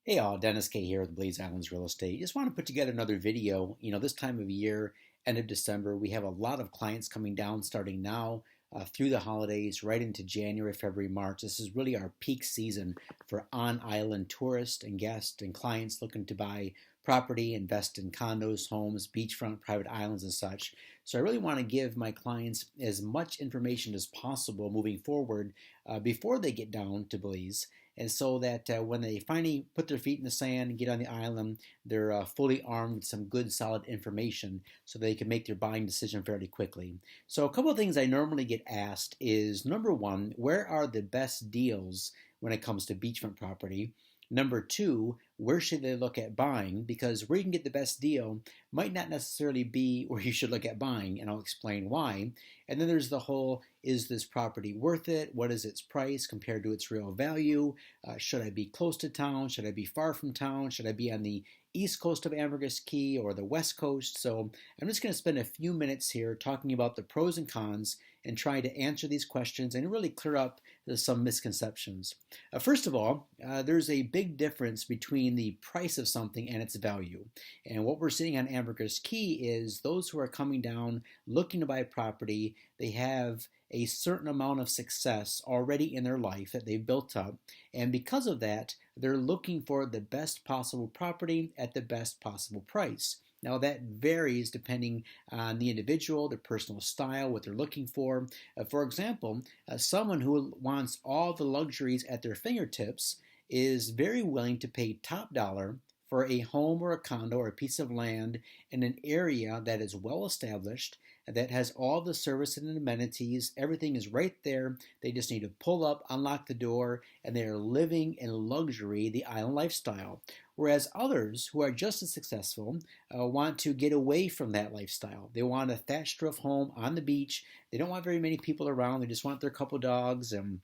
Hey all, Dennis Kaye here with Belize Islands Real Estate. Just want to put together another video. This time of year, end of December, we have a lot of clients coming down starting now through the holidays, right into January, February, March. This is really our peak season for on-island tourists and guests and clients looking to buy property, invest in condos, homes, beachfront, private islands, and such. So I really want to give my clients as much information as possible moving forward before they get down to Belize, and so that when they finally put their feet in the sand and get on the island, they're fully armed with some good, solid information so they can make their buying decision fairly quickly. So a couple of things I normally get asked is, number one, where are the best deals when it comes to beachfront property? Number two, where should they look at buying? Because where you can get the best deal might not necessarily be where you should look at buying, and I'll explain why. And then there's the whole, is this property worth it? What is its price compared to its real value? Should I be close to town? Should I be far from town? Should I be on the east coast of Ambergris Caye or the west coast? So I'm just going to spend a few minutes here talking about the pros and cons and trying to answer these questions and really clear up some misconceptions. First of all, there's a big difference between the price of something and its value. And what we're seeing on Ambergris Caye is those who are coming down looking to buy property, they have a certain amount of success already in their life that they've built up. And because of that, they're looking for the best possible property at the best possible price. Now that varies depending on the individual, their personal style, what they're looking for. For example, someone who wants all the luxuries at their fingertips is very willing to pay top dollar for a home or a condo or a piece of land in an area that is well established, that has all the services and amenities. Everything is right there. They just need to pull up, unlock the door, and they are living in luxury, the island lifestyle. Whereas others who are just as successful want to get away from that lifestyle. They want a thatched roof home on the beach. They don't want very many people around. They just want their couple dogs and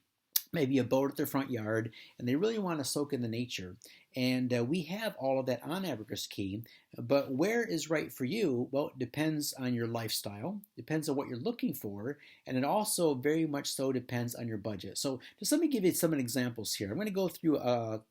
maybe a boat at their front yard, and they really want to soak in the nature. And we have all of that on Ambergris Caye, but where is right for you? Well, it depends on your lifestyle, depends on what you're looking for, and it also very much so depends on your budget. So just let me give you some examples here. I'm going to go through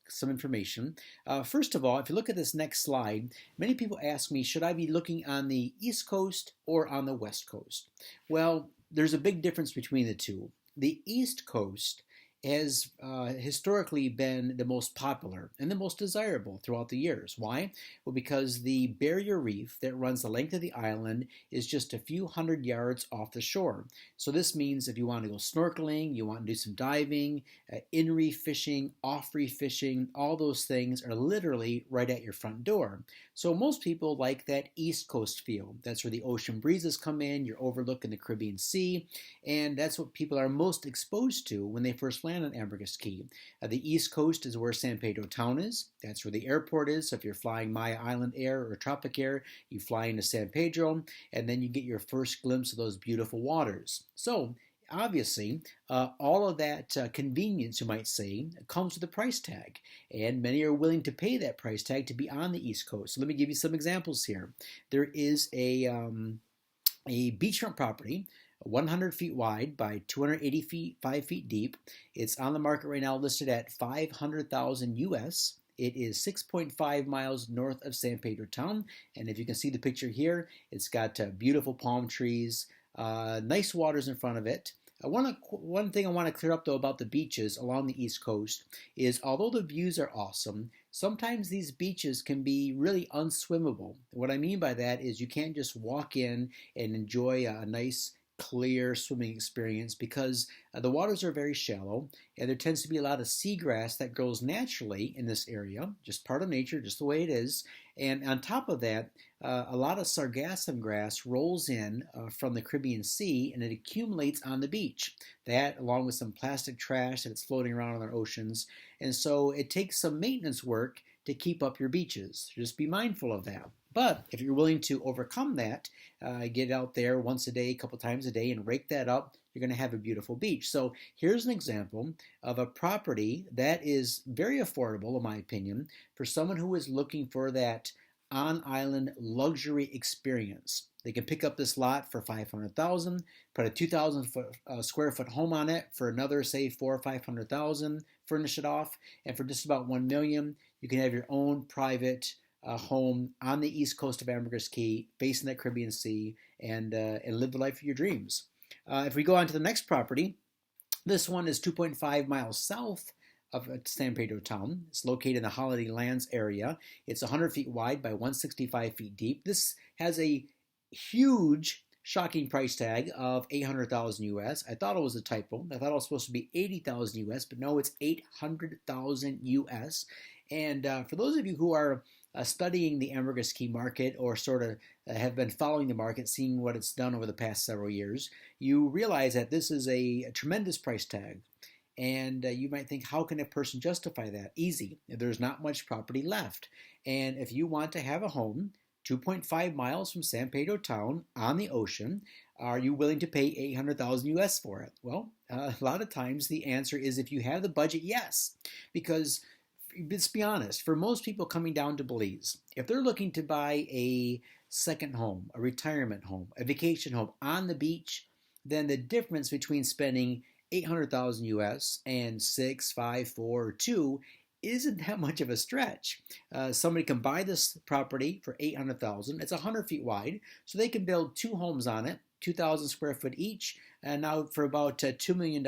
some information. First of all, if you look at this next slide, many people ask me, should I be looking on the East Coast or on the West Coast? Well, there's a big difference between the two. The East Coast has historically been the most popular and the most desirable throughout the years. Why? Well, because the barrier reef that runs the length of the island is just a few hundred yards off the shore. So this means if you want to go snorkeling, you want to do some diving, in-reef fishing, off-reef fishing, all those things are literally right at your front door. So most people like that East Coast feel. That's where the ocean breezes come in, you're overlooking the Caribbean Sea, and that's what people are most exposed to when they first land on Ambergris Caye. The East Coast is where San Pedro town is. That's where the airport is. So if you're flying Maya Island Air or Tropic Air, you fly into San Pedro, and then you get your first glimpse of those beautiful waters. So obviously, all of that convenience, you might say, comes with a price tag, and many are willing to pay that price tag to be on the East Coast. So let me give you some examples here. There is a beachfront property, 100 feet wide by 285 feet deep. It's on the market right now, listed at $500,000 US. It is 6.5 miles north of San Pedro town, and if you can see the picture here, it's got beautiful palm trees, nice waters in front of it. One thing I want to clear up though about the beaches along the East Coast is, although the views are awesome, sometimes these beaches can be really unswimmable. What I mean by that is you can't just walk in and enjoy a nice clear swimming experience, because the waters are very shallow, and there tends to be a lot of seagrass that grows naturally in this area, just part of nature, just the way it is. And on top of that, a lot of sargassum grass rolls in from the Caribbean Sea, and it accumulates on the beach. That, along with some plastic trash that's floating around in our oceans, and so it takes some maintenance work to keep up your beaches. Just be mindful of that. But if you're willing to overcome that, get out there once a day, a couple times a day, and rake that up, you're going to have a beautiful beach. So here's an example of a property that is very affordable, in my opinion, for someone who is looking for that on-island luxury experience. They can pick up this lot for $500,000, put a 2,000 square foot home on it for another, say, 400,000 or 500,000, furnish it off, and for just about $1 million, you can have your own private home on the east coast of Ambergris Caye, facing the Caribbean Sea, and live the life of your dreams. If we go on to the next property, this one is 2.5 miles south of San Pedro town. It's located in the Holiday Lands area. It's 100 feet wide by 165 feet deep. This has a huge, shocking price tag of 800,000 US. I thought it was a typo. I thought it was supposed to be 80,000 US, but no, it's 800,000 US. And for those of you who are studying the Ambergris Caye market, or sort of have been following the market, seeing what it's done over the past several years, you realize that this is a tremendous price tag. And you might think, how can a person justify that? Easy. There's not much property left. And if you want to have a home 2.5 miles from San Pedro town on the ocean, are you willing to pay 800,000 US for it? Well, a lot of times the answer is, if you have the budget, yes. Because let's be honest, for most people coming down to Belize, if they're looking to buy a second home, a retirement home, a vacation home on the beach, then the difference between spending 800,000 US and 6, 5, 4, or 2 isn't that much of a stretch. Somebody can buy this property for 800,000. It's 100 feet wide, so they can build 2 homes on it, 2,000 square foot each. And now for about $2 million,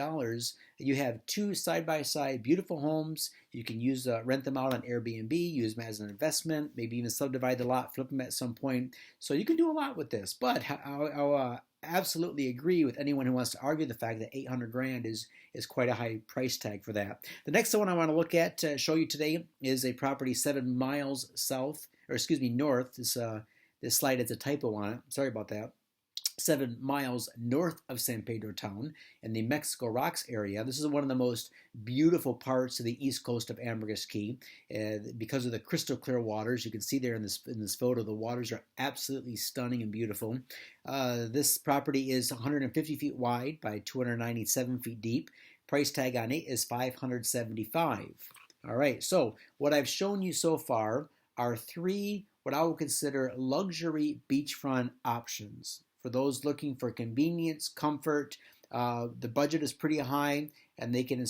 you have 2 side-by-side beautiful homes. You can rent them out on Airbnb, use them as an investment, maybe even subdivide the lot, flip them at some point. So you can do a lot with this. But I'll absolutely agree with anyone who wants to argue the fact that 800 grand is quite a high price tag for that. The next one I want to look at, show you today, is a property 7 miles north. This slide has a typo on it. Sorry about that. 7 miles north of San Pedro town in the Mexico Rocks area. This is one of the most beautiful parts of the east coast of Ambergris Caye because of the crystal clear waters. You can see there in this photo, the waters are absolutely stunning and beautiful. This property is 150 feet wide by 297 feet deep. Price tag on it is $575,000. All right, so what I've shown you so far are 3 what I would consider luxury beachfront options. For those looking for convenience, comfort, the budget is pretty high, and they can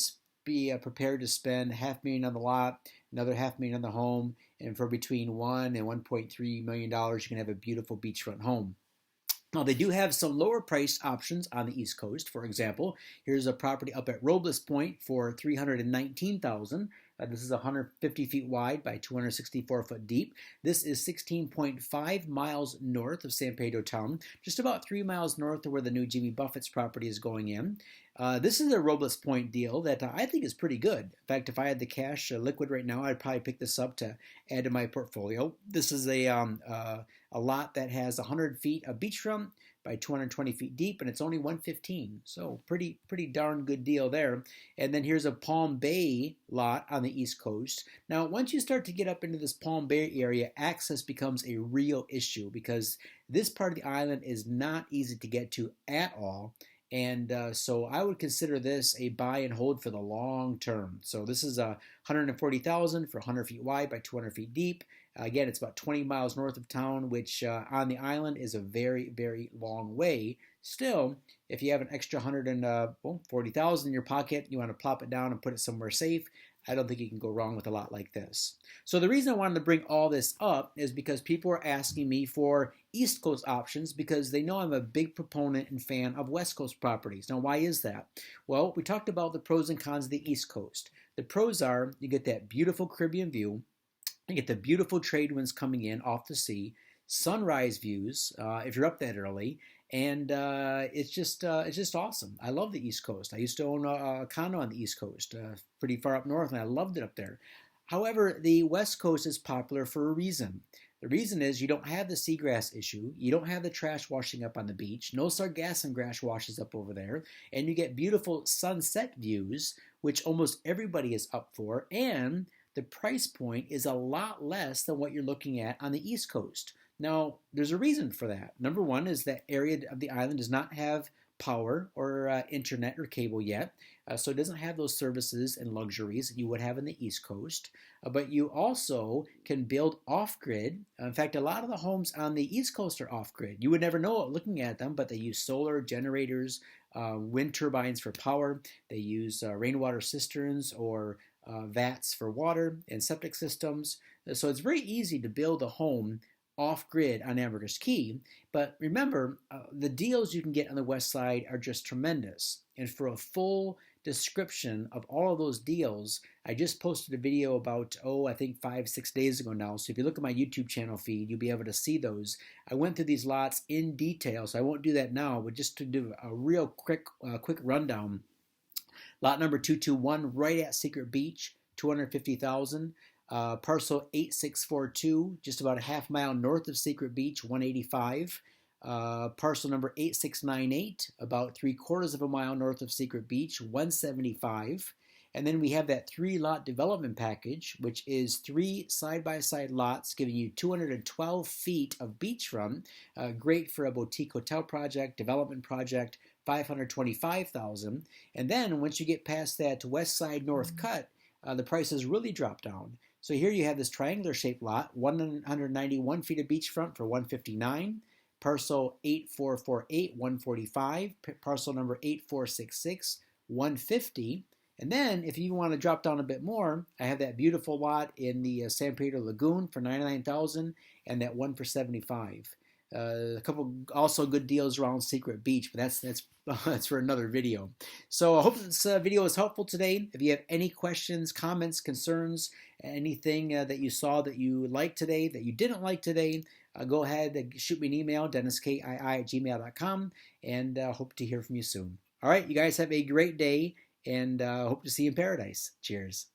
be prepared to spend $500,000 on the lot, another $500,000 on the home, and for between $1 and $1.3 million, you can have a beautiful beachfront home. Now, they do have some lower priced options on the East Coast. For example, here's a property up at Robles Point for $319,000. This is 150 feet wide by 264 foot deep. This is 16.5 miles north of San Pedro town, just about 3 miles north of where the new Jimmy Buffett's property is going in. This is a Robles Point deal that I think is pretty good. In fact, if I had the cash liquid right now, I'd probably pick this up to add to my portfolio. This is a lot that has 100 feet of beachfront by 220 feet deep, and it's only $115. So pretty darn good deal there. And then here's a Palm Bay lot on the East Coast. Now, once you start to get up into this Palm Bay area, access becomes a real issue because this part of the island is not easy to get to at all. And so I would consider this a buy and hold for the long term. So this is $140,000 for 100 feet wide by 200 feet deep. Again, it's about 20 miles north of town, which on the island is a very, very long way. Still, if you have an extra $140,000 in your pocket, you want to plop it down and put it somewhere safe, I don't think you can go wrong with a lot like this. So the reason I wanted to bring all this up is because people are asking me for East Coast options because they know I'm a big proponent and fan of West Coast properties. Now, why is that? Well, we talked about the pros and cons of the East Coast. The pros are you get that beautiful Caribbean view, you get the beautiful trade winds coming in off the sea, sunrise views if you're up that early, and it's just awesome. I love the East Coast. I used to own a condo on the East Coast, pretty far up north, and I loved it up there. However, the West Coast is popular for a reason. The reason is you don't have the seagrass issue, you don't have the trash washing up on the beach, no sargassum grass washes up over there, and you get beautiful sunset views, which almost everybody is up for, and the price point is a lot less than what you're looking at on the East Coast. Now, there's a reason for that. Number one is that area of the island does not have power or internet or cable yet. so it doesn't have those services and luxuries that you would have in the East Coast. But you also can build off-grid. In fact, a lot of the homes on the East Coast are off-grid. You would never know it looking at them, but they use solar generators, wind turbines for power. They use rainwater cisterns or vats for water and septic systems. So it's very easy to build a home off-grid on Ambergris Caye. But remember, the deals you can get on the west side are just tremendous. And for a full description of all of those deals, I just posted a video about, I think 5-6 days ago now. So if you look at my YouTube channel feed, you'll be able to see those. I went through these lots in detail, so I won't do that now, but just to do a real quick rundown. Lot number 221, right at Secret Beach, $250,000. Parcel 8642, just about a half mile north of Secret Beach, $185,000. Parcel number 8698, about 3/4 of a mile north of Secret Beach, $175,000. And then we have that 3-lot development package, which is 3 side-by-side lots giving you 212 feet of beachfront. Great for a boutique hotel project, development project, $525,000. And then once you get past that west side north cut, the prices really drop down. So here you have this triangular shaped lot, 191 feet of beachfront for $159,000. Parcel 8448, $145,000. Parcel number 8466, $150,000. And then if you want to drop down a bit more, I have that beautiful lot in the San Pedro Lagoon for $99,000 and that one for $75,000. A couple also good deals around Secret Beach, but that's for another video. So I hope this video was helpful today. If you have any questions, comments, concerns, anything that you saw that you liked today, that you didn't like today, go ahead and shoot me an email, denniskii@gmail.com, and hope to hear from you soon. All right, you guys have a great day, and hope to see you in paradise. Cheers.